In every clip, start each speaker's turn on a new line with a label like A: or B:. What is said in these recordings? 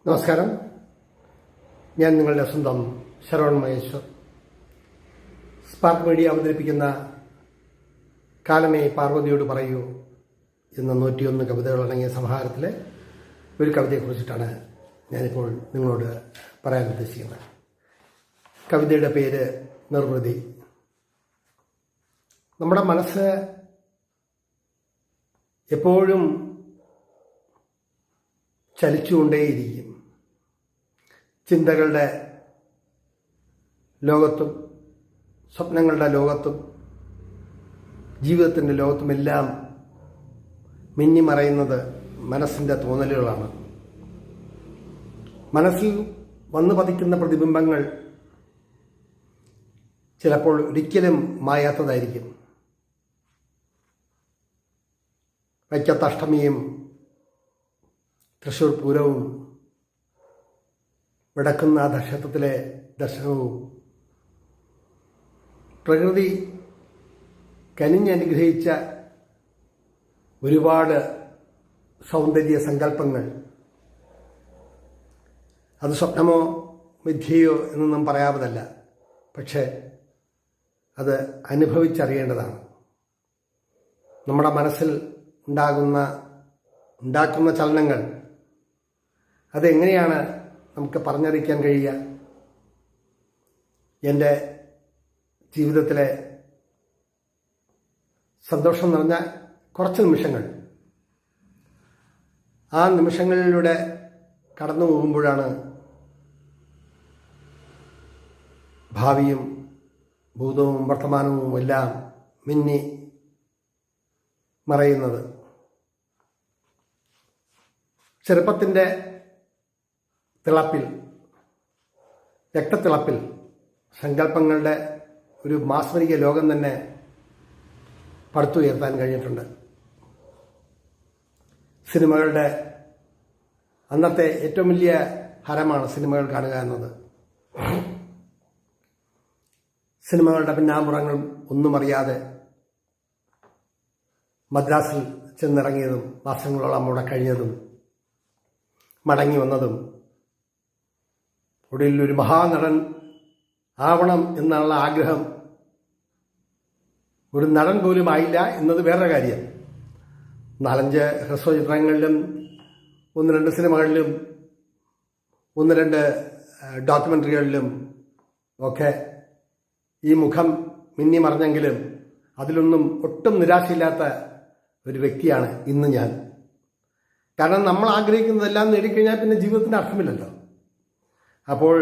A: നമസ്കാരം. ഞാൻ നിങ്ങളുടെ സ്വന്തം ശരവൺ മഹേശ്വർ. സ്പാർക്ക് മീഡിയ അവതരിപ്പിക്കുന്ന കാലമേ പാർവതിയോട് പറയൂ എന്ന 101 കവിതകളടങ്ങിയ സമാഹാരത്തിലെ ഒരു കവിതയെക്കുറിച്ചിട്ടാണ് ഞാനിപ്പോൾ നിങ്ങളോട് പറയാൻ ഉദ്ദേശിക്കുന്നത്. കവിതയുടെ പേര് നിർവൃതി. നമ്മുടെ മനസ്സ് എപ്പോഴും ചലിച്ചുകൊണ്ടേയിരിക്കും. ചിന്തകളുടെ ലോകത്തും സ്വപ്നങ്ങളുടെ ലോകത്തും ജീവിതത്തിൻ്റെ ലോകത്തുമെല്ലാം മിന്നിമറയുന്നത് മനസ്സിൻ്റെ തോന്നലുകളാണ്. മനസ്സിൽ വന്നു പതിക്കുന്ന പ്രതിബിംബങ്ങൾ ചിലപ്പോൾ ഒരിക്കലും മായാത്തതായിരിക്കും. വൈക്കത്തഷ്ടമിയും തൃശ്ശൂർ പൂരവും വടക്കുന്ന നക്ഷത്രത്തിലെ ദർശനവും പ്രകൃതി കനിഞ്ഞനുഗ്രഹിച്ച ഒരുപാട് സൗന്ദര്യ സങ്കല്പങ്ങൾ, അത് സ്വപ്നമോ മിഥ്യയോ എന്നൊന്നും പറയാവതല്ല. പക്ഷേ അത് അനുഭവിച്ചറിയേണ്ടതാണ്. നമ്മുടെ മനസ്സിൽ ഉണ്ടാക്കുന്ന ചലനങ്ങൾ അതെങ്ങനെയാണ് നമുക്ക് പറഞ്ഞറിയിക്കാൻ കഴിയുക? എൻ്റെ ജീവിതത്തിലെ സന്തോഷം നിറഞ്ഞ കുറച്ച് നിമിഷങ്ങൾ, ആ നിമിഷങ്ങളിലൂടെ കടന്നു പോകുമ്പോഴാണ് ഭാവിയും ഭൂതവും വർത്തമാനവും എല്ലാം മിന്നി മറയുന്നത്. ചെറുപ്പത്തിൻ്റെ തിളപ്പിൽ, രക്തത്തിളപ്പിൽ സങ്കല്പങ്ങളുടെ ഒരു മാസ്മരിക ലോകം തന്നെ പടുത്തുയർത്താൻ കഴിഞ്ഞിട്ടുണ്ട്. സിനിമകളുടെ അന്നത്തെ ഏറ്റവും വലിയ ഹരമാണ് സിനിമകൾ കാണുക എന്നത്. സിനിമകളുടെ പിന്നാമ്പുറങ്ങൾ ഒന്നും അറിയാതെ മദ്രാസിൽ ചെന്നിറങ്ങിയതും മാസങ്ങളോളം അവിടെ കഴിഞ്ഞതും മടങ്ങി വന്നതും ഒടുവിൽ ഒരു മഹാനടൻ ആവണം എന്നുള്ള ആഗ്രഹം ഒരു നടൻ പോലും ആയില്ല എന്നത് വേറൊരു കാര്യം. 4-5 ഹ്രസ്വചിത്രങ്ങളിലും 1-2 സിനിമകളിലും 1-2 ഡോക്യുമെൻ്ററികളിലും ഒക്കെ ഈ മുഖം മിന്നി മറഞ്ഞെങ്കിലും അതിലൊന്നും ഒട്ടും നിരാശയില്ലാത്ത ഒരു വ്യക്തിയാണ് ഇന്ന് ഞാൻ. കാരണം നമ്മൾ ആഗ്രഹിക്കുന്നതെല്ലാം നേടിക്കഴിഞ്ഞാൽ പിന്നെ ജീവിതത്തിന് അർത്ഥമില്ലല്ലോ. അപ്പോൾ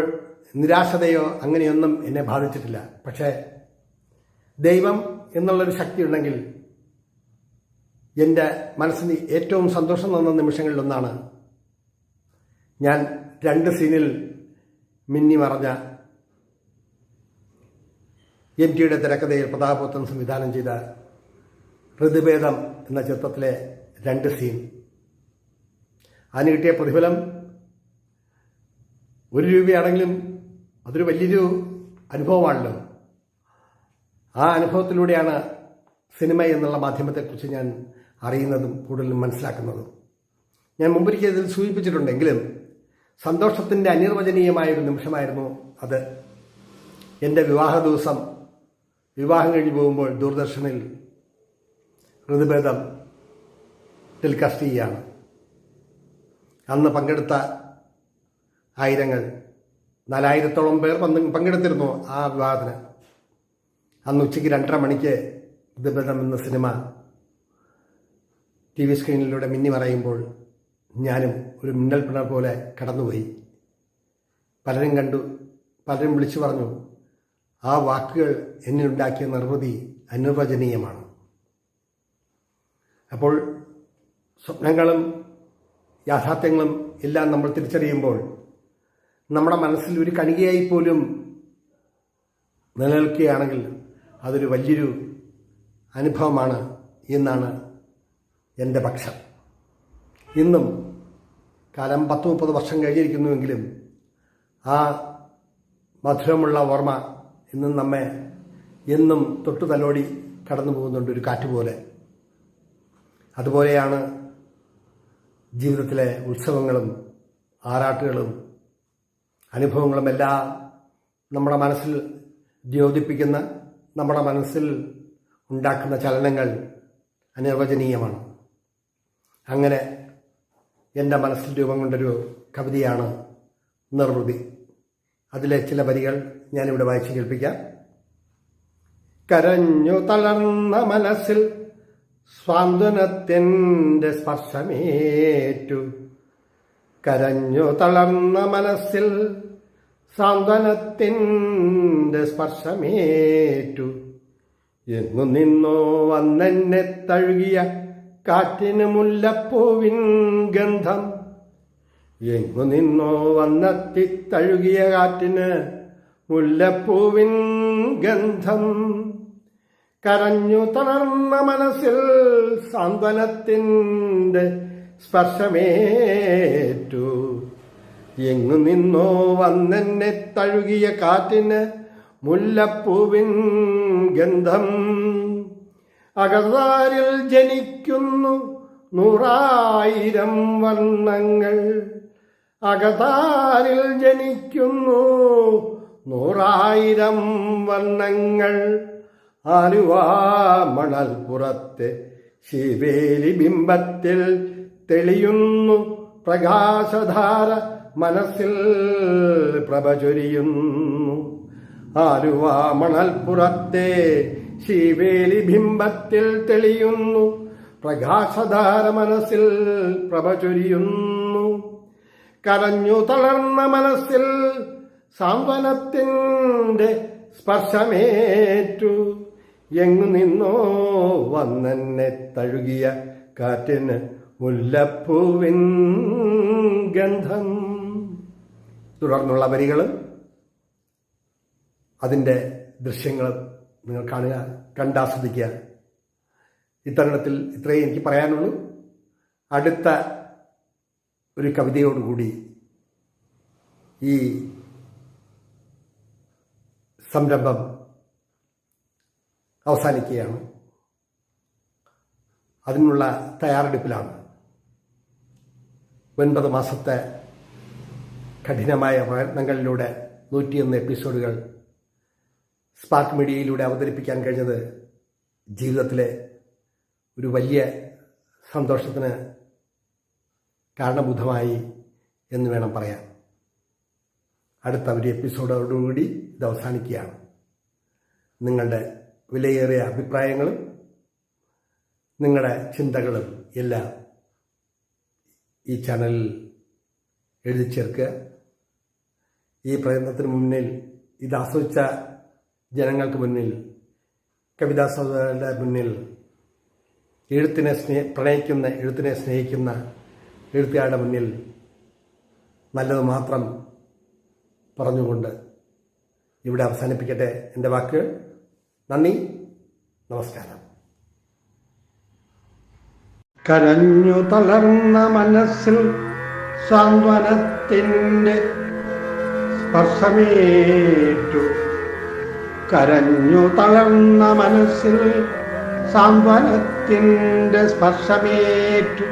A: നിരാശതയോ അങ്ങനെയൊന്നും എന്നെ ബാധിച്ചിട്ടില്ല. പക്ഷേ ദൈവം എന്നുള്ളൊരു ശക്തി ഉണ്ടെങ്കിൽ എൻ്റെ മനസ്സിന് ഏറ്റവും സന്തോഷം തന്ന നിമിഷങ്ങളിലൊന്നാണ് ഞാൻ 2 സീനിൽ മിന്നി മറഞ്ഞ MTയുടെ തിരക്കഥയിൽ പ്രതാപപുത്രൻ സംവിധാനം ചെയ്ത ഋതുഭേദം എന്ന ചിത്രത്തിലെ 2 സീൻ. അതിന് കിട്ടിയ പ്രതിഫലം 1 രൂപയാണെങ്കിലും അതൊരു വലിയൊരു അനുഭവമാണല്ലോ. ആ അനുഭവത്തിലൂടെയാണ് സിനിമ എന്നുള്ള മാധ്യമത്തെക്കുറിച്ച് ഞാൻ അറിയുന്നതും കൂടുതലും മനസ്സിലാക്കുന്നതും. ഞാൻ മുമ്പൊരിക്കൽ ഇതിൽ സൂചിപ്പിച്ചിട്ടുണ്ടെങ്കിലും സന്തോഷത്തിൻ്റെ അനിർവചനീയമായൊരു നിമിഷമായിരുന്നു അത്. എൻ്റെ വിവാഹ ദിവസം, വിവാഹം കഴിഞ്ഞ് പോകുമ്പോൾ ദൂരദർശനിൽ ഋതുഭേദം ടെലികാസ്റ്റ് ചെയ്യുകയാണ്. അന്ന് പങ്കെടുത്ത ആയിരങ്ങൾ, 4000-ഓളം പേർ പങ്കെടുത്തിരുന്നു ആ വിവാഹത്തിന്. അന്ന് ഉച്ചയ്ക്ക് 2:30 മണിക്ക് ഋതുഭേദം എന്ന സിനിമ TV സ്ക്രീനിലൂടെ മിന്നി മറയുമ്പോൾ ഞാനും ഒരു മിന്നൽ പിണർ പോലെ കടന്നുപോയി. പലരും കണ്ടു, പലരും വിളിച്ചു പറഞ്ഞു, ആ വാക്കുകൾ എന്നിലുണ്ടാക്കിയ നിർവൃതി അനിർവചനീയമാണ്. അപ്പോൾ സ്വപ്നങ്ങളും യാഥാർത്ഥ്യങ്ങളും എല്ലാം നമ്മൾ തിരിച്ചറിയുമ്പോൾ നമ്മുടെ മനസ്സിൽ ഒരു കണികയായി പോലും നിലനിൽക്കുകയാണെങ്കിൽ അതൊരു വലിയൊരു അനുഭവമാണ് എന്നാണ് എൻ്റെ പക്ഷം. ഇന്നും കാലം 10-30 വർഷം കഴിഞ്ഞിരിക്കുന്നുവെങ്കിലും ആ മധുരമുള്ള ഓർമ്മ ഇന്നും നമ്മെ എന്നും തൊട്ടു തലോടി കടന്നു പോകുന്നുണ്ട്, ഒരു കാറ്റുപോലെ. അതുപോലെയാണ് ജീവിതത്തിലെ ഉത്സവങ്ങളും ആറാട്ടുകളും അനുഭവങ്ങളും എല്ലാം നമ്മുടെ മനസ്സിൽ ദ്യോതിപ്പിക്കുന്ന, നമ്മുടെ മനസ്സിൽ ഉണ്ടാക്കുന്ന ചലനങ്ങൾ അനിർവചനീയമാണ്. അങ്ങനെ എൻ്റെ മനസ്സിൽ രൂപം കൊണ്ടൊരു കവിതയാണ് നിർവൃതി. അതിലെ ചില വരികൾ ഞാനിവിടെ വായിച്ചു കേൾപ്പിക്കാം. കരഞ്ഞു തളർന്ന മനസ്സിൽ സ്വാന്തനത്തിൻ്റെ സ്പർശമേറ്റു. കരഞ്ഞു തളർന്ന മനസ്സിൽ സാന്ത്വനത്തിൻ്റെ സ്പർശമേറ്റു. എങ്ങു നിന്നോ വന്നെന്നെ തഴുകിയ കാറ്റിന് മുല്ലപ്പൂവിൻ ഗന്ധം. എങ്ങു നിന്നോ വന്നെത്തി തഴുകിയ കാറ്റിന് മുല്ലപ്പൂവിൻ ഗന്ധം. കരഞ്ഞു തളർന്ന മനസ്സിൽ സാന്ത്വനത്തിൻ്റെ സ്പർശമേറ്റു. എങ്ങു നിന്നോ വന്നെന്നെ തഴുകിയ കാറ്റിന് മുല്ലപ്പൂവിൻ ഗന്ധം. അകതാരിൽ ജനിക്കുന്നു 100,000 വർണ്ണങ്ങൾ. അകതാരിൽ ജനിക്കുന്നു 100,000 വർണ്ണങ്ങൾ. ആലുവാ മണൽപ്പുറത്തെ ശിവേലി ബിംബത്തിൽ തെളിയുന്നു പ്രകാശധാര, മനസ്സിൽ പ്രഭ ചൊരിയുന്നു. ആലുവാ മണൽപ്പുറത്തെ ശിവേലി ബിംബത്തിൽ തെളിയുന്നു പ്രകാശധാര, മനസ്സിൽ പ്രഭ ചൊരിയുന്നു. കരഞ്ഞു തളർന്ന മനസ്സിൽ സാന്ത്വനത്തിൻ്റെ സ്പർശമേറ്റു. എങ്ങു നിന്നോ വന്നെന്നെ തഴുകിയ കാറ്റിന് മുല്ലപ്പൂവിൻ ഗന്ധം. തുടർന്നുള്ള വരികളും അതിൻ്റെ ദൃശ്യങ്ങളും നിങ്ങൾ കാണുക, കണ്ടാസ്വദിക്കുക. ഇത്തരണത്തിൽ ഇത്രയും എനിക്ക് പറയാനുള്ളൂ. അടുത്ത ഒരു കവിതയോടുകൂടി ഈ സംരംഭം അവസാനിക്കുകയാണ്. അതിനുള്ള തയ്യാറെടുപ്പിലാണ്. 9 മാസത്തെ കഠിനമായ പ്രയത്നങ്ങളിലൂടെ 101 എപ്പിസോഡുകൾ സ്പാർക്ക് മീഡിയയിലൂടെ അവതരിപ്പിക്കാൻ കഴിഞ്ഞത് ജീവിതത്തിലെ ഒരു വലിയ സന്തോഷത്തിന് കാരണഭൂതമായി എന്ന് വേണം പറയാൻ. അടുത്ത ഒരു എപ്പിസോഡോടുകൂടി ഇത് അവസാനിക്കുകയാണ്. നിങ്ങളുടെ വിലയേറിയ അഭിപ്രായങ്ങളും നിങ്ങളുടെ ചിന്തകളും എല്ലാം ഈ ചാനലിൽ എഴുതി ചേർക്കുക. ഈ പ്രയത്നത്തിന് മുന്നിൽ, ഇത് ആസ്വദിച്ച ജനങ്ങൾക്ക് മുന്നിൽ, കവിതാ സഹോദരരുടെ മുന്നിൽ, എഴുത്തിനെ സ്നേഹിക്കുന്ന എഴുത്തുകാരുടെ മുന്നിൽ നല്ലത് മാത്രം പറഞ്ഞുകൊണ്ട് ഇവിടെ അവസാനിപ്പിക്കട്ടെ എൻ്റെ വാക്കുകൾ. നന്ദി, നമസ്കാരം. കരഞ്ഞു തളർന്ന മനസ്സിൽ സാന്ത്വനത്തിൻ്റെ സ്പർശമേറ്റു. കരഞ്ഞു തളർന്ന മനസ്സിൽ സാന്ത്വനത്തിൻ്റെ സ്പർശമേറ്റു.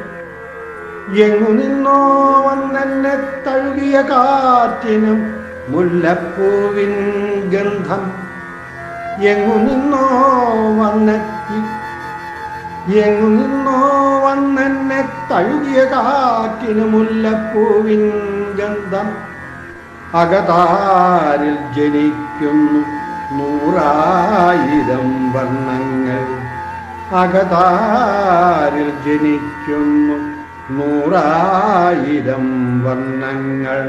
A: എങ്ങു നിന്നോ വന്നെന്നെ തഴുകിയ കാറ്റിനും മുല്ലപ്പൂവിൻ ഗന്ധം. എങ്ങു നിന്നോ വന്നെന്നെ തഴുകിയ കാറ്റിന് മുല്ലപ്പൂവിൻ ഗന്ധം. അകതാരിൽ ജനിക്കുന്നു 100,000 വർണ്ണങ്ങൾ. അകതാരിൽ ജനിക്കുന്നു 100,000 വർണ്ണങ്ങൾ.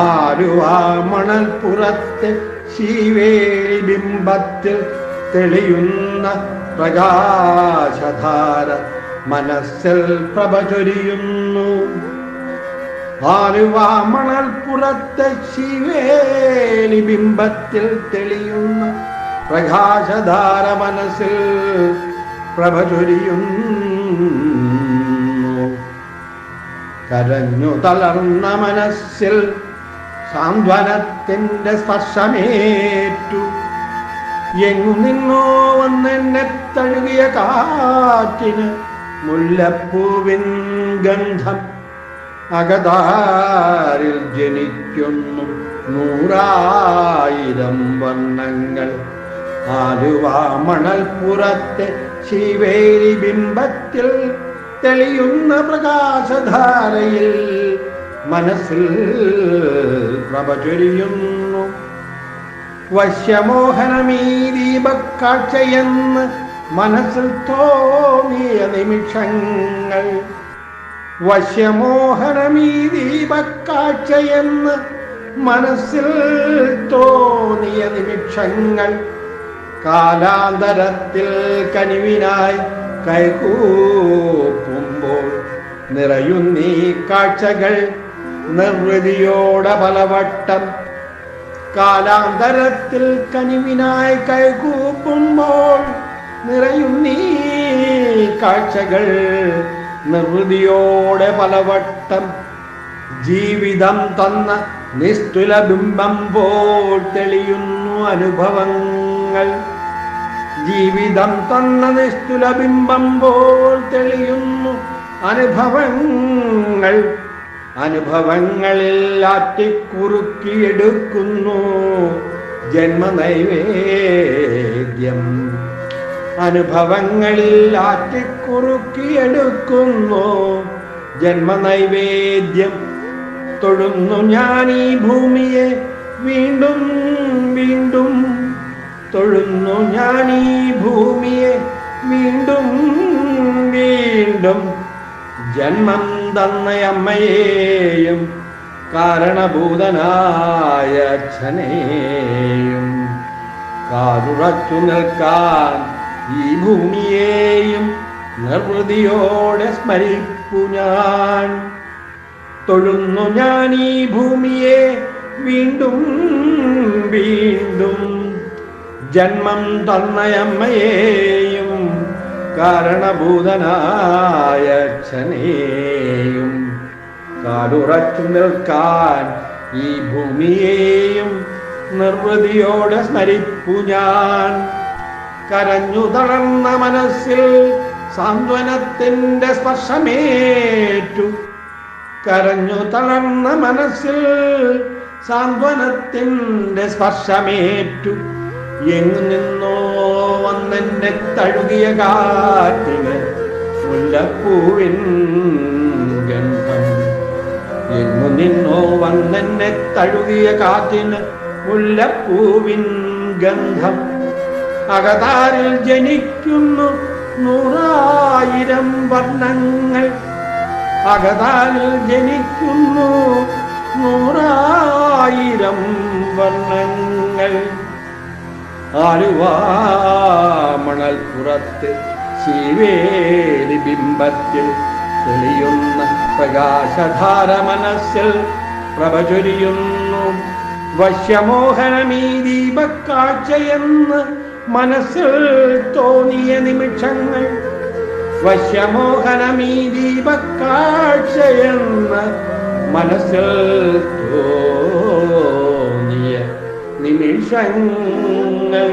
A: ആലുവാ മണൽപ്പുറത്തെ ശിവേലി ബിംബത്തിൽ തെളിയുന്ന പ്രകാശധാര, മനസ്സിൽ പ്രഭ ചൊരിയുന്നു. ആലുവാ മണൽപ്പുറത്തെ ശിവേലി ബിംബത്തിൽ തെളിയുന്ന പ്രകാശധാര, മനസ്സിൽ പ്രഭ ചൊരിയുന്നു. കരഞ്ഞു തളർന്ന മനസ്സിൽ സാന്ത്വനത്തിൻ്റെ സ്പർശമേറ്റു. എങ്ങു നിന്നോ വന്നെന്നെ തഴുകിയ കാറ്റിന് മുല്ലപ്പൂവിൻ ഗന്ധം.
B: അകതാരിൽ ജനിക്കുന്നു 100,000 വർണ്ണങ്ങൾ. ആലുവാ മണൽപ്പുറത്തെ ശിവേരി ബിംബത്തിൽ തെളിയുന്ന പ്രകാശധാരയിൽ മനസ്സിൽ പ്രഭ ചൊരിയുന്നു. വശ്യമോഹനമീ ദീപക്കാഴ്ചയെന്ന് മനസ്സിൽ തോന്നിയ നിമിഷങ്ങൾ. വശ്യമോഹനമീ ദീപക്കാഴ്ചയെന്ന് മനസ്സിൽ തോന്നിയ നിമിഷങ്ങൾ. കാലാന്തരത്തിൽ കനിവിനായി കൈകൂപ്പുമ്പോൾ നിറയുന്നീ കാഴ്ചകൾ നിർവൃതിയോടെ പലവട്ടം. കാലാന്തരത്തിൽ കനിവിനായി കൈകൂപ്പുമ്പോൾ നിറയുന്നീ കാഴ്ചകൾ നിർവൃതിയോടെ പലവട്ടം. ജീവിതം തന്ന നിസ്തുല ബിംബം പോൽ തെളിയുന്നു അനുഭവങ്ങൾ. ജീവിതം തന്ന നിസ്തുല ബിംബം പോൽ തെളിയുന്നു അനുഭവങ്ങൾ. അനുഭവങ്ങളിൽ ആറ്റിക്കുറുക്കിയെടുക്കുന്നു ജന്മനൈവേദ്യം. അനുഭവങ്ങളിൽ ആറ്റിക്കുറുക്കിയെടുക്കുന്നു ജന്മനൈവേദ്യം. തൊഴുന്നു ഞാൻ ഈ ഭൂമിയെ വീണ്ടും വീണ്ടും. തൊഴുന്നു ഞാൻ ഈ ഭൂമിയെ വീണ്ടും വീണ്ടും. ജന്മം തന്നയമ്മയെയും കാരണഭൂതനായ അച്ഛനെയും കാതുറച്ചു നിൽക്കാൻ ഈ ഭൂമിയെയും നിർവൃതിയോടെ സ്മരിപ്പു ഞാൻ. തൊഴുന്നു ഞാൻ ഈ ഭൂമിയെ വീണ്ടും വീണ്ടും. ജന്മം തന്നയമ്മയെയും കാരണഭൂതനായ അച്ഛനെയും കാടുറച്ചു നിൽക്കാൻ ഈ ഭൂമിയെയും നിർവൃതിയോടെ സ്മരിപ്പു ഞാൻ. കരഞ്ഞു തളർന്ന മനസ്സിൽ സാന്ത്വനത്തിൻ്റെ സ്പർശമേറ്റു. കരഞ്ഞു തളർന്ന മനസ്സിൽ സാന്ത്വനത്തിൻ്റെ സ്പർശമേറ്റു. എങ്ങു നിന്നോ വന്നെന്നെ തഴുകിയ കാറ്റിന് മുല്ലപ്പൂവിൻ ഗന്ധം. എങ്ങു നിന്നോ വന്നെന്നെ തഴുകിയ കാറ്റിന് മുല്ലപ്പൂവിൻ ഗന്ധം. അകതാരിൽ ജനിക്കുന്നു 100,000 വർണ്ണങ്ങൾ. അകതാരിൽ ജനിക്കുന്നു 100,000 വർണ്ണങ്ങൾ. ആലുവാ മണൽപ്പുറത്ത് ശിവേരി ബിംബത്തിൽ തെളിയുന്ന പ്രകാശധാര മനസ്സിൽ പ്രഭ ചൊരിയുന്നു. വശ്യമോഹനമീ ദീപക്കാഴ്ചയെന്ന് മനസ്സിൽ തോന്നിയ നിമിഷങ്ങൾ. വശ്യമോഹനമീ ദീപക്കാഴ്ചയെന്ന് മനസ്സിൽ തോന്നിയ നിമിഷങ്ങൾ.